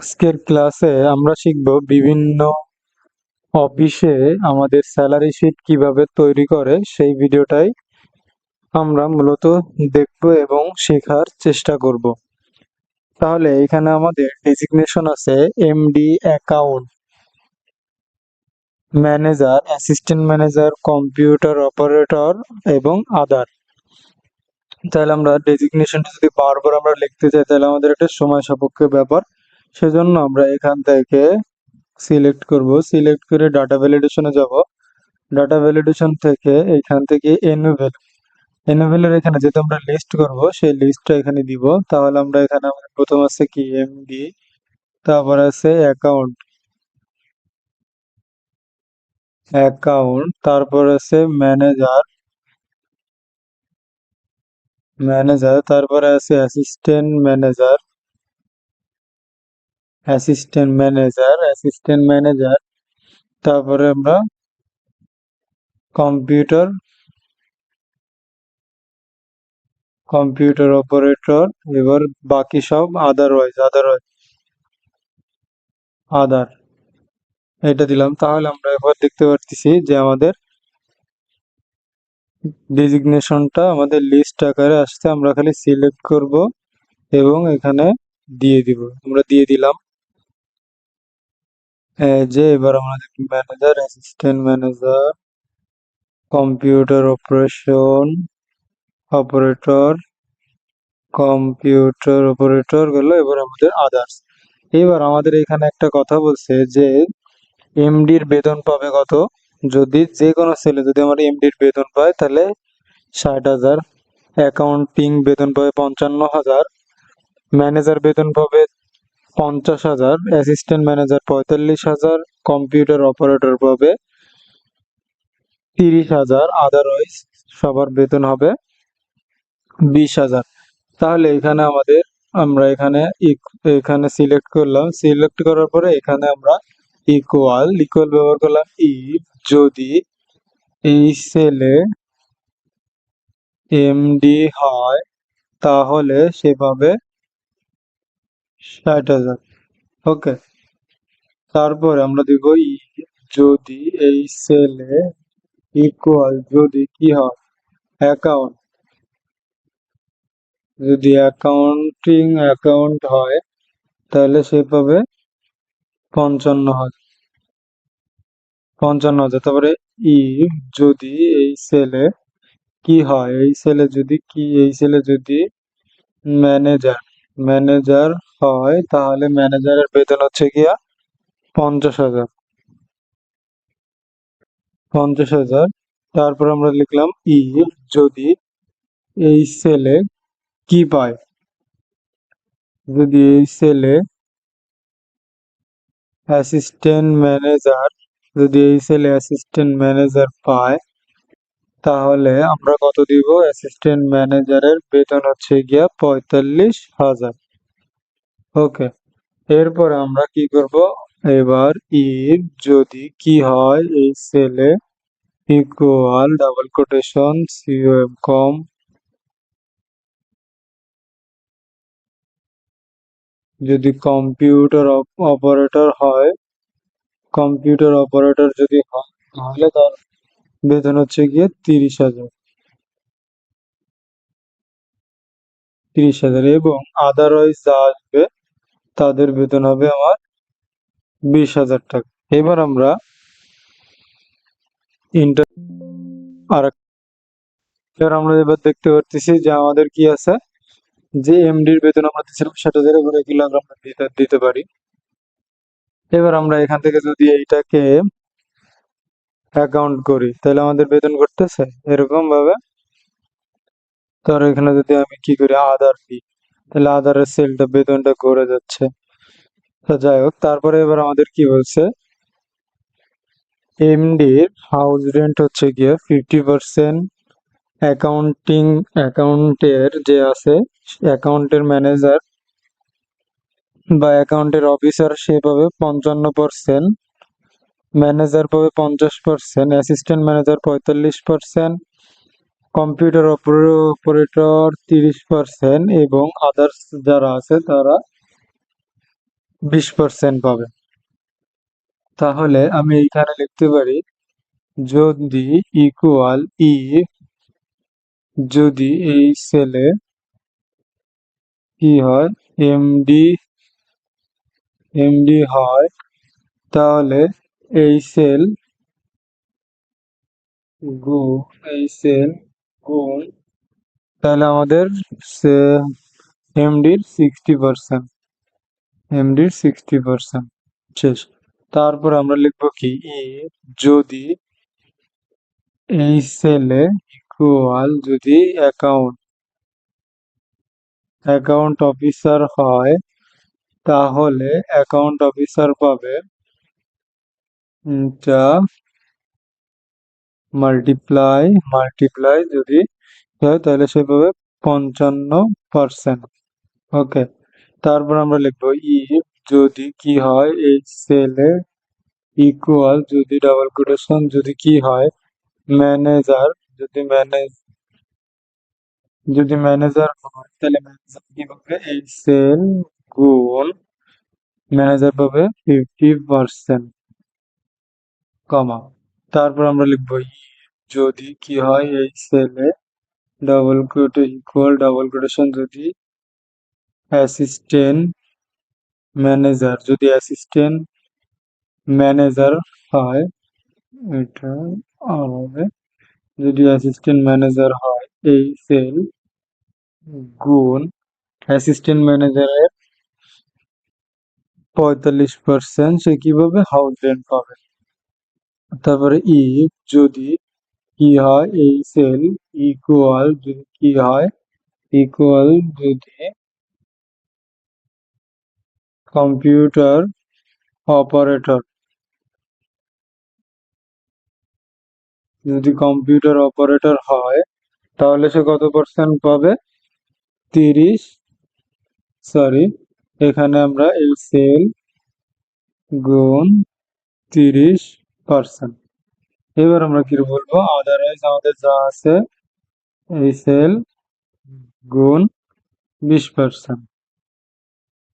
আজকের ক্লাসে আমরা শিখব বিভিন্ন অফিসে আমাদের স্যালারি শিট কিভাবে তৈরি করে সেই ভিডিওটাই আমরা মূলত দেখব এবং শেখার চেষ্টা করব। তাহলে এখানে আমাদের ডেজিগনেশন আছে MD, account manager, assistant manager, computer operator এবং আদার। তাহলে আমরা ডেজিগনেশনটা যদি বারবার আমরা লিখতে চাই তাহলে আমাদের একটা সময় সাপেক্ষ ব্যাপার। সেজন্য আমরা এখান থেকে সিলেক্ট করব, সিলেক্ট করে ডাটা ভ্যালিডেশনে যাব। ডাটা ভ্যালিডেশন থেকে এখান থেকে এনুভেলের এখানে যেহেতু আমরা লিস্ট করব সেই লিস্টটা এখানে দিব। তাহলে আমরা এখানে আমাদের প্রথম আছে কি এমডি, তারপর আছে অ্যাকাউন্ট, তারপর আছে ম্যানেজার, তারপরে আছে অ্যাসিস্ট্যান্ট ম্যানেজার, তারপরে আমরা কম্পিউটার কম্পিউটার অপারেটর। এবার বাকি সব আদার এটা দিলাম। তাহলে আমরা এবার দেখতে পাচ্ছি যে আমাদের ডেজিগনেশনটা আমাদের লিস্ট আকারে আসছে। আমরা খালি সিলেক্ট করব এবং এখানে দিয়ে দিব। আমরা দিয়ে দিলাম। যে এবার আমাদের manager, assistant manager, computer operator গেল। এবার আমাদের আদার্স। এবার আমাদের এখানে একটা কথা বলছে যে এমডির বেতন পাবে কত। যদি যে কোনো ছেলে যদি আমার এমডির বেতন পায় তাহলে 60,000, অ্যাকাউন্টিং বেতন পাবে 55,000, ম্যানেজার বেতন পাবে 50,000, অ্যাসিস্ট্যান্ট ম্যানেজার 45,000, কম্পিউটার অপারেটর পাবে 30,000, আদারওয়াইজ সবার বেতন হবে 20,000। তাহলে এখানে আমরা এখানে সিলেক্ট করলাম। সিলেক্ট করার পরে এখানে আমরা ইকুয়াল ব্যবহার করলাম। ইফ যদি এই সেলে এমডি হয় তাহলে সে পাবে 60,000। ওকে, তারপরে আমরা দিব যদি এই সেলে ইকুয়াল যদি কি হয় অ্যাকাউন্ট, যদি অ্যাকাউন্ট হয় তাহলে সে পাবে 55,000। তারপরে যদি এই সেলে কি হয়, এই সেলে যদি ম্যানেজার ম্যানেজার হয় তাহলে ম্যানেজারের বেতন হচ্ছে গিয়া 50,000। 50,000। তারপর আমরা লিখলাম যদি এই সেলে কি পায়, যদি এই সেলে অ্যাসিস্ট্যান্ট ম্যানেজার যদি এই সেলে অ্যাসিস্ট্যান্ট ম্যানেজার পায় তাহলে আমরা কত দিব, অ্যাসিস্ট্যান্ট ম্যানেজারের বেতন হচ্ছে গিয়া 45,000। ওকে, এরপরে আমরা কি করব, এবার যদি কি হয় এই সেলে ইকুয়াল ডাবল কোটেশন কম যদি কম্পিউটার অপারেটর যদি হয় তাহলে তার বেতন হচ্ছে গিয়ে 30,000 এবং আদারওয়াইজ যা আসবে তাদের বেতন হবে আমার 20,000 টাকা। এবার আমরা ইন্টার আর এবার আমরা এবার দেখতে পাচ্ছি যে আমাদের কি আছে, যে এমডির বেতন আমরা দিচ্ছিলাম 60,000 করে কিলো আমরা দিতে পারি। এবার আমরা এখান থেকে যদি এইটাকে অ্যাকাউন্ট করি তাহলে আমাদের বেতন করতেছে এরকম ভাবে। তার এখানে যদি আমি কি করি আদার দিই তাহলে আদারের সেলটা বেতনটা করে যাচ্ছে। তো যাই হোক, তারপরে এবার আমাদের কি বলছে, এমডির হাউস রেন্ট হচ্ছে গিয়ে 50%, অ্যাকাউন্টের যে আছে অ্যাকাউন্টের ম্যানেজার বা অ্যাকাউন্টের অফিসার সে পাবে 55%, ম্যানেজার পাবে 50%, অ্যাসিস্ট্যান্ট ম্যানেজার 45%, কম্পিউটার অপারেটর 30% এবং আদার্স যারা আছে তারা 20% পাবে। তাহলে আমি এইখানে লিখতে পারি যদি ইকুয়াল ইফ, যদি এই সেলে কি হয় এমডি হয়, তাহলে এই সেল এই সেল গুণ, তাহলে আমাদের এমডির 60%, এমডির 60% শেষ। তারপর আমরা লিখবো কি যদি এই সেলে ইকুয়াল, যদি অ্যাকাউন্ট অফিসার হয়, তাহলে অ্যাকাউন্ট অফিসার পাবে যা মাল্টিপ্লাই যদি হয় তাহলে সে পাবে 55%। ওকে, তারপর আমরা লিখবো ইফ, যদি কি হয় এই সেলে ইকুয়াল, যদি ডাবল কোটেশন, যদি কি হয় ম্যানেজার, যদি ম্যানেজার হয়, তাহলে ম্যানেজার কি পাবে এই সেল গুণ ম্যানেজার পাবে 50%, কমা। তারপর আমরা লিখবো যদি কি হয় এই সেলে ডাবল কোটেশন যদি অ্যাসিস্ট্যান্ট অ্যাসিস্ট্যান্ট ম্যানেজার হয়, এটা হবে যদি অ্যাসিস্ট্যান্ট ম্যানেজার হয় এই সেল গুণ অ্যাসিস্ট্যান্ট ম্যানেজারের 45%, সে কিভাবে হাউস রেন্ট পাবে। তারপরে যদি কি হয় এই সেল ইকুয়াল, যদি কি হয় ইকুয়াল, যদি কম্পিউটার অপারেটর, হয়, তাহলে সে কত পার্সেন্ট পাবে 30, সরি, এখানে আমরা এই সেল গুণ 30%। এবার আমরা কি বলবো, আদারওয়াইজ আমাদের যা আছে এই সেল গুণ 20%।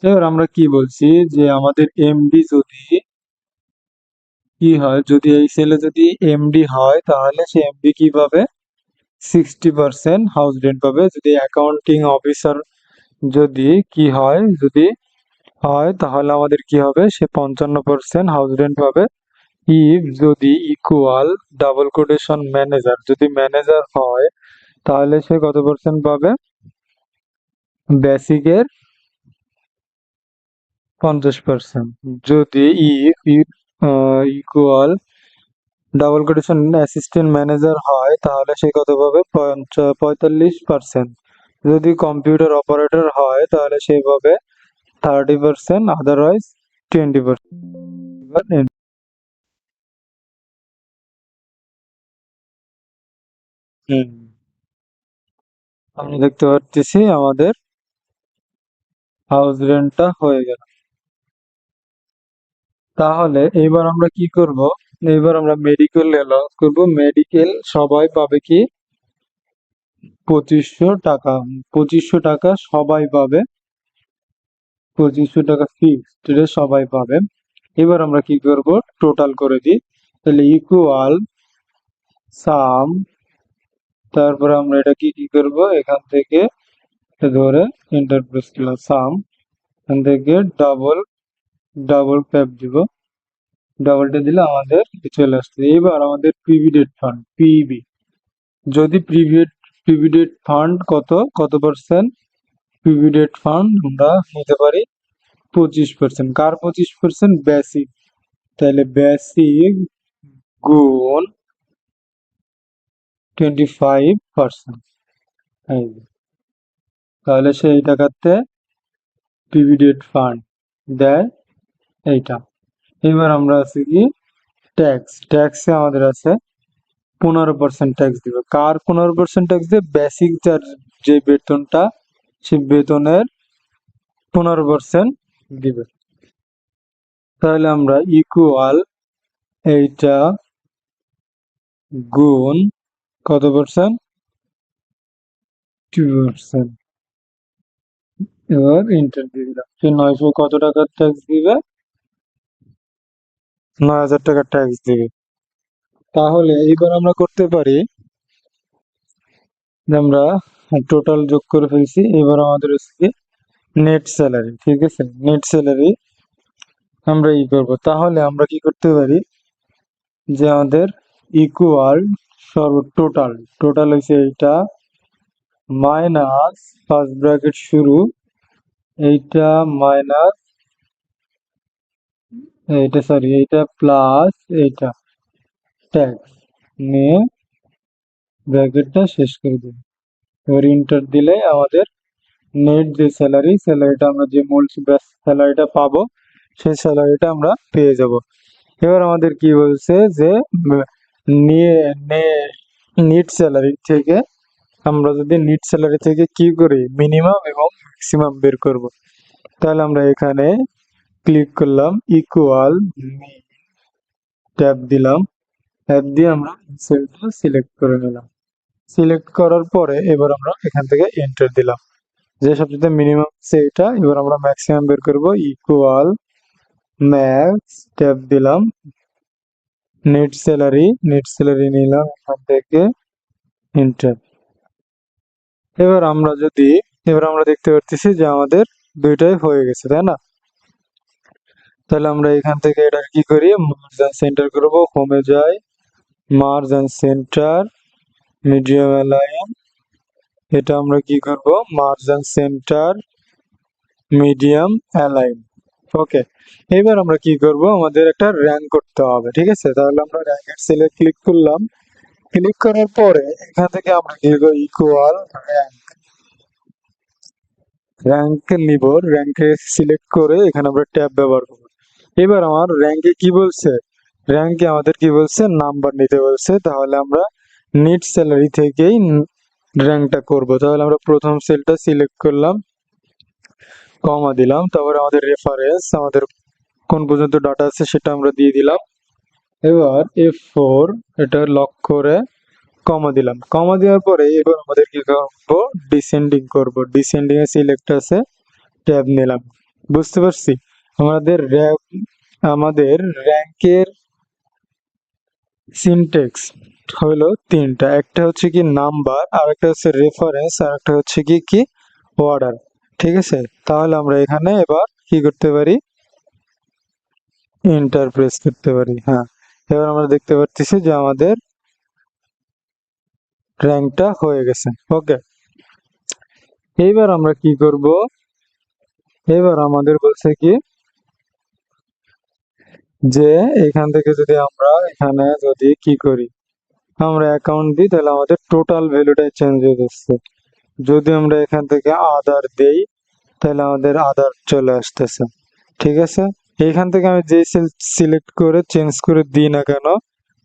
এবার আমরা কি বলছি যে আমাদের এমডি যদি কি হয়, যদি এই সেলে যদি এমডি হয়, তাহলে সে এমডি কি পাবে 60% হাউস রেন্ট পাবে। যদি অ্যাকাউন্টিং অফিসার যদি কি হয়, তাহলে আমাদের কি হবে, সে 55% হাউস রেন্ট পাবে। ইফ, যদি ইকুয়াল ডাবল কোটেশন ম্যানেজার, যদি ম্যানেজার হয়, তাহলে সে কত পার্সেন্ট পাবে, বেসিকের 50%। যদি equal double quotation assistant manager হয়, তাহলে সে কত পাবে 45%। যদি কম্পিউটার অপারেটর হয়, তাহলে সে পাবে 30%, আদারওয়াইজ 20%। আমরা দেখতে পাচ্ছি আমাদের হাউস রেন্টটা হয়ে গেল। তাহলে এইবার আমরা কি করব, এইবার আমরা মেডিকেল লস করব। মেডিকেল সবাই পাবে কি 2500 টাকা, 2500 টাকা সবাই পাবে, 2500 টাকা ফিক্সড সবাই পাবে। এবার আমরা কি করব, টোটাল করে দিই, তাহলে ইকুয়াল সাম, তারপরে আমরা এটা কি করব, এখান থেকে ধরে এন্টার প্রেস করলাম, সাম, এখান থেকে ডাবল ট্যাপ দিব, ডাবলটা দিলে আমাদের চলে আসছে। এবার আমাদের প্রিভিডেন্ট ফান্ড, যদি প্রিভিডেন্ট ফান্ড কত পার্সেন্ট, প্রিভিডেন্ট ফান্ড আমরা নিতে পারি 25%। কার 25%, বেসিক, তাহলে বেসিক গুণ 25%, তাহলে সেই টাকাতে প্রিভিডেন্ট ফান্ড দেয় এইটা। এবার আমরা আছে কি ট্যাক্সে আমাদের আছে 15% ট্যাক্স দিবে। কার 15% ট্যাক্স দিবে, বেসিক যার যে বেতনটা, সে বেতনের 15% দিবে। তাহলে আমরা ইকুয়াল এইটা গুণ কত পার্সেন্ট, 2%। এবার এন্টার দিয়ে দিলাম। সে 900 কত টাকার ট্যাক্স দিবে? 9,000 টাকার ট্যাক্স দিবে। তাহলে এইবার আমরা করতে পারি যে আমরা টোটাল যোগ করে ফেলছি, এবার আমাদের হচ্ছে নেট স্যালারি, ঠিক আছে, নেট স্যালারি আমরা করব। তাহলে আমরা কি করতে পারি যে আমাদের ইকুয়াল টোটাল, টোটাল হয়েছে এইটা মাইনাস ফার্স্ট ব্র্যাকেট শুরু, এইটা মাইনাস এইটা, সরি এইটা প্লাস এইটা ট্যাক্স নিয়ে ব্র্যাকেটটা শেষ করে দেব। এবার ইন্টার দিলে আমাদের নেট যে স্যালারি, স্যালারিটা আমরা যে মূল স্যালারিটা পাবো সেই স্যালারিটা আমরা পেয়ে যাব। এবার আমাদের কি বলছে যে নিয়ে নিট স্যালারি থেকে আমরা যদি নিট স্যালারি থেকে কি করি মিনিমাম এবং ম্যাক্সিমাম বের করব। তাহলে আমরা এখানে ক্লিক করলাম, ইকুয়াল ট্যাব দিলাম, ট্যাব দিয়ে আমরা সেলটা সিলেক্ট করে নিলাম। সিলেক্ট করার পরে এবার আমরা এখান থেকে এন্টার দিলাম, যে সবচেয়ে মিনিমাম সেটা। এবার আমরা ম্যাক্সিমাম বের করব, ইকুয়াল ম্যাক্স, ট্যাব দিলাম, নেট স্যালারি, নেট স্যালারি নিলাম এখান থেকে, এন্টার। এবার আমরা দেখতে পাচ্ছি যে আমাদের দুইটাই হয়ে গেছে, তাই না? তাহলে আমরা এখান থেকে এটা কি করি, মার্জ এন্ড সেন্টার করব, হোমে যাই, merge and centre, medium align, এটা আমরা কি করব, merge and centre, medium align. Okay, এবার আমরা কি করব, আমাদের একটা র্যাঙ্ক করতে হবে, ঠিক আছে। তাহলে আমরা র্যাঙ্কের সেলে ক্লিক করলাম, ক্লিক করার পরে এখান থেকে আমরা কি করব, ইকুয়াল র্যাঙ্ক, র্যাঙ্ক নিব, র্যাঙ্কে সিলেক্ট করে এখানে আমরা ট্যাব ব্যবহার করব। এবার আমার র্যাঙ্কে কি বলছে, র্যাঙ্কে আমাদের কি বলছে, নাম্বার নিতে বলছে। তাহলে আমরা নিট স্যালারি থেকেই র্যাঙ্কটা করব। তাহলে আমরা প্রথম সেলটা সিলেক্ট করলাম, কমা দিলাম, তারপরে আমাদের রেফারেন্স, আমাদের কোন পর্যন্ত ডাটা আছে সেটা আমরা দিয়ে দিলাম। এবার F4 এটা লক করে কমা দিলাম, কমা দেওয়ার পরে এবার আমাদের কি করব, ডিসেন্ডিং করব। ডিসেন্ডিং এ সিলেক্ট আছে, ট্যাব নিলাম। বুঝতে পারছি, আমাদের র্যাঙ্কের সিনটেক্স হলো তিনটা, একটা হচ্ছে কি নাম্বার, আর একটা হচ্ছে রেফারেন্স, আর একটা হচ্ছে কি কি অর্ডার, ঠিক আছে। তাহলে আমরা এখানে এবার কি করতে পারি, এন্টার প্রেস করতে পারি। হ্যাঁ, এবার আমরা দেখতে পাচ্ছি যে আমাদের র্যাঙ্কটা হয়ে গেছে। ওকে, এইবার আমরা কি করব, এবার আমাদের বলছে কি যে এখান থেকে যদি আমরা এখানে যদি কি করি, আমরা অ্যাকাউন্ট দিই, তাহলে আমাদের টোটাল ভ্যালুটা চেঞ্জ হয়ে যাচ্ছে। যদি আমরা এখান থেকে আদার দেই, তাহলে আমাদের আদার চলে আসতেছে, ঠিক আছে। এখান থেকে আমি যে সেল সিলেক্ট করে চেঞ্জ করে দিই না কেন,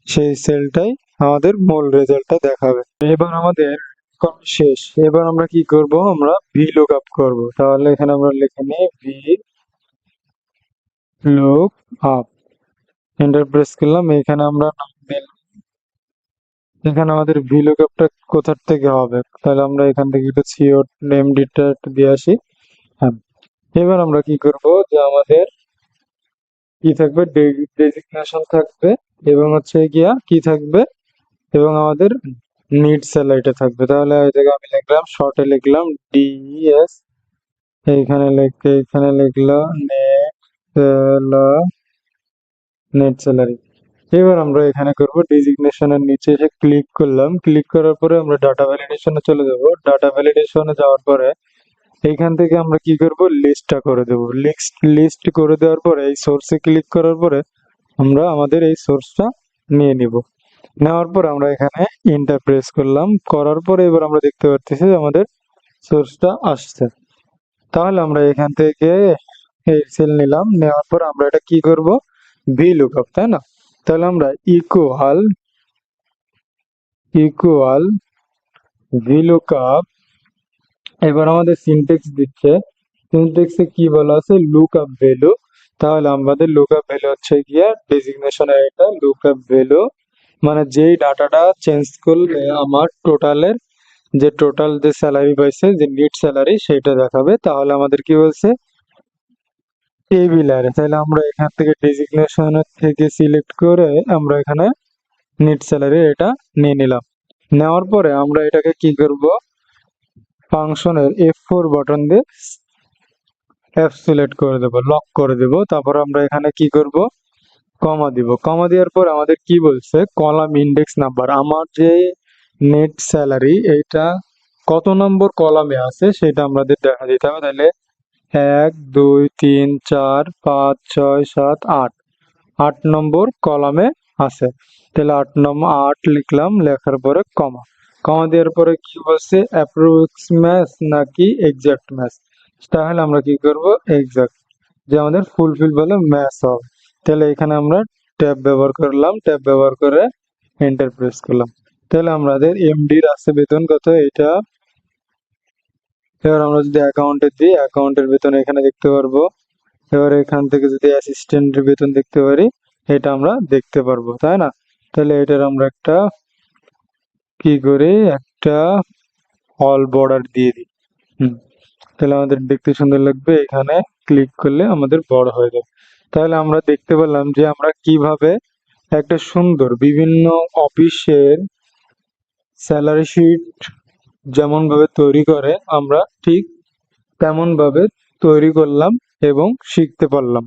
সেই সেলটাই আমাদের মূল রেজাল্টটা দেখাবে। এবার আমাদের শেষ। এবার আমরা কি করব, আমরা ভি লুক আপ করবো। তাহলে এখানে আমরা লিখে নিই V look up, enter press করলাম। এখানে আমরা নাম দিলাম, এখানে আমাদের ভি লুক আপটা কোথার থেকে হবে, তাহলে আমরা এখান থেকে একটু সিও নেম ডিটা একটু দিয়ে আসি। হ্যাঁ, এবার আমরা কি করব, যে আমাদের কি থাকবে, ডেজিগনেশন থাকবে, এবং হচ্ছে গিয়া কি থাকবে, এবং আমাদের নিড স্যালারিটা থাকবে। তাহলে এই জায়গায় আমি লিখলাম, শর্টে লিখলাম ডিএস, এখানে লিখলাম নেট স্যালারি। এবার আমরা এখানে করব ডেজিগনেশনের নিচে এসে ক্লিক করলাম, ক্লিক করার পরে আমরা ডাটা ভ্যালিডেশনে চলে যাব। ডাটা ভ্যালিডেশনে যাওয়ার পরে এইখান থেকে আমরা কি করব, লিস্টটা করে দেব। লিস্ট করে দেওয়ার পরে এই সোর্সে ক্লিক করার পরে আমরা আমাদের এই সোর্সটা নিয়ে নিব। নেওয়ার পর আমরা এখানে এন্টার প্রেস করলাম, করার পরে এবার আমরা দেখতে পাচ্ছি যে আমাদের সোর্সটা আসছে। তাহলে আমরা এখান থেকে এই সেল নিলাম, নেওয়ার পর আমরা এটা কি করব, ভি লুকআপ, তাই না? তাহলে আমরা ইকুয়াল ভি লুকআপ, এবার আমাদের সিনটেক্স দিচ্ছে, সিনটেক্সে কি বলা আছে, লুকআপ ভ্যালু। তাহলে আমাদের লুকআপ ভ্যালু হচ্ছে গিয়া ডেজিগনেশনের এটা লুকআপ ভ্যালু, মানে যেই ডাটাটা চেঞ্জ করলে আমার টোটাল যে স্যালারি পাইছে, যে নিট স্যালারি সেটা দেখাবে। তাহলে আমাদের কি বলছে, টেবিলারে, তাহলে আমরা এখান থেকে ডেজিগনেশনের থেকে সিলেক্ট করে আমরা এখানে নেট স্যালারি এটা নিয়ে নিলাম। নেওয়ার পরে আমরা এটাকে কি করব, ফাংশনের F4 বাটন দিয়ে এফ সিলেক্ট করে দেব, লক করে দেব। তারপর আমরা এখানে কি করব, কমা দিব। কমা দেওয়ার পর আমাদের কি বলছে, কলাম ইন্ডেক্স নাম্বার, আমার যে নেট স্যালারি এটা কত নম্বর কলামে আছে সেটা আমাদের দেখা দিতে হবে। তাহলে 1 2 3 4 5 6 7 8, 8 নম্বর কলামে আছে। তাহলে 8 লিখলাম, লেখার পরে কমা। কমা দেওয়ার পরে কি বলছে, অ্যাপ্রক্স ম্যাচ নাকি এক্সাক্ট ম্যাচ। তাহলে আমরা কি করব, এক্সাক্ট, যে আমাদের ফুলফিল বলে ম্যাচ হবে। তাহলে এখানে আমরা ট্যাব ব্যবহার করলাম, ট্যাব ব্যবহার করে এন্টার প্রেস করলাম। তাহলে আমাদের এমডির আছে বেতন কত এটা। এবার আমরা যদি অ্যাকাউন্টে দিই, অ্যাকাউন্টের বেতন এখানে দেখতে পারবো। এবার এখান থেকে যদি অ্যাসিস্ট্যান্টের বেতন দেখতে পারি, এটা আমরা দেখতে পারবো, তাই না? তাহলে এটার আমরা একটা কি করি, একটা অল বর্ডার দিয়ে দিই। তাহলে আমাদের দেখতে সুন্দর লাগবে। এখানে ক্লিক করলে আমাদের বড় হয়ে যাবে। তাহলে আমরা দেখতে পেলাম যে আমরা কিভাবে একটা সুন্দর বিভিন্ন অফিসের স্যালারি শিট যেমন ভাবে তৈরি করে আমরা ঠিক তেমন ভাবে তৈরি করলাম এবং শিখতে পারলাম।